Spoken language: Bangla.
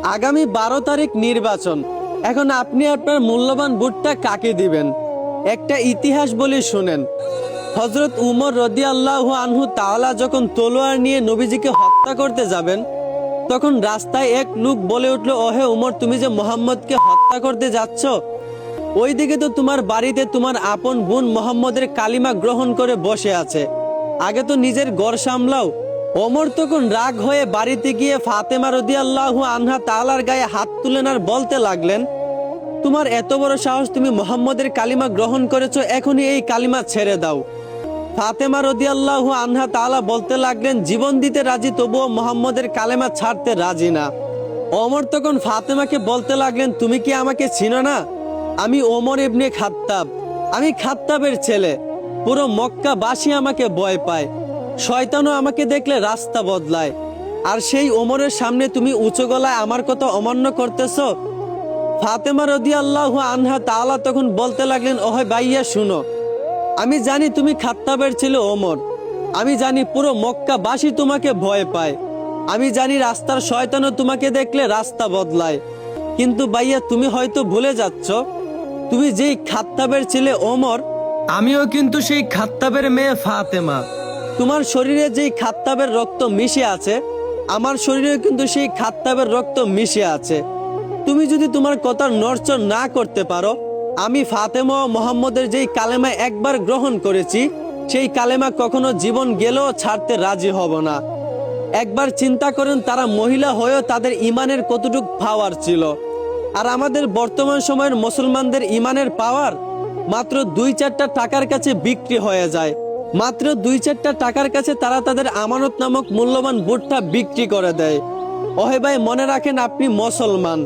আগামী 12 তারিখ নির্বাচন। এখন আপনি আপনার মূল্যবান ভোটটা কাকে দিবেন? একটা ইতিহাস বলি শুনেন। হযরত উমর রাদিয়াল্লাহু আনহু তাআলা যখন তলোয়ার নিয়ে নবীজিকে হত্যা করতে যাবেন, তখন রাস্তায় এক লোক বলে উঠল, ওহে উমর, তুমি যে মুহাম্মদকে হত্যা করতে যাচ্ছ, ওইদিকে তো তোমার বাড়িতে তোমার আপন বোন মুহাম্মদের কালিমা গ্রহণ করে বসে আছে, আগে তো নিজের ঘর সামলাও। ওমর তখন রাগ হয়ে বাড়িতে গিয়ে ফাতেমা রাদিয়াল্লাহু আনহা তাআলার গায়ে হাত তুলেন আর বলতে লাগলেন, তোমার এত বড় সাহস, তুমি মুহাম্মদের কালিমা গ্রহণ করেছো, এখনই এই কালিমা ছেড়ে দাও। ফাতেমা রাদিয়াল্লাহু আনহা তাআলা বলতে লাগলেন, জীবন দিতে রাজি, তবুও মুহাম্মদের কালেমা ছাড়তে রাজি না। ওমর তখন ফাতেমাকে বলতে লাগলেন, তুমি কি আমাকে চিনো না? আমি ওমর ইবনে খাত্তাব, আমি খাত্তাবের ছেলে। পুরো মক্কাবাসী আমাকে ভয় পায়, শয়তানও আমাকে দেখলে রাস্তা বদলায়। আর সেই ওমরের সামনে তুমি উঁচু গলায় আমার কথা অমান্য করতেছো। ফাতেমা রাদিয়াল্লাহু আনহা তাআলা তখন বলতে লাগলেন, ওহে ভাইয়া শুনো, আমি জানি তুমি খাত্তাবের ছেলে ওমর, আমি জানি পুরো মক্কাবাসী তোমাকে ভয় পায়, আমি জানি রাস্তার শয়তানও তোমাকে দেখলে রাস্তা বদলায়। কিন্তু ভাইয়া, তুমি হয়তো ভুলে যাচ্ছ, তুমি যেই খাত্তাবের ছেলে ওমর, আমিও কিন্তু সেই খাত্তাবের মেয়ে ফাতেমা। তোমার শরীরে যেই খাত্তাবের রক্ত মিশে আছে, আমার শরীরে কিন্তু সেই খাত্তাবের রক্ত মিশে আছে। তুমি যদি তোমার কথার নড়চড় না করতে পারো, আমি ফাতেমা ও মুহাম্মদের যেই কালেমা একবার গ্রহণ করেছি, সেই কালেমা কখনো জীবন গেলেও ছাড়তে রাজি হব না। একবার চিন্তা করেন, তারা মহিলা হয়েও তাদের ইমানের কতটুক পাওয়ার ছিল। আর আমাদের বর্তমান সময়ের মুসলমানদের ইমানের পাওয়ার মাত্র 2-4টা টাকার কাছে বিক্রি হয়ে যায়। মাত্র 2-4টা টাকার কাছে তারা তাদের আমানত নামক মূল্যবান ভোটটা বিক্রি করে দেয়। ওহে ভাই, মনে রাখেন, আপনি মুসলমান।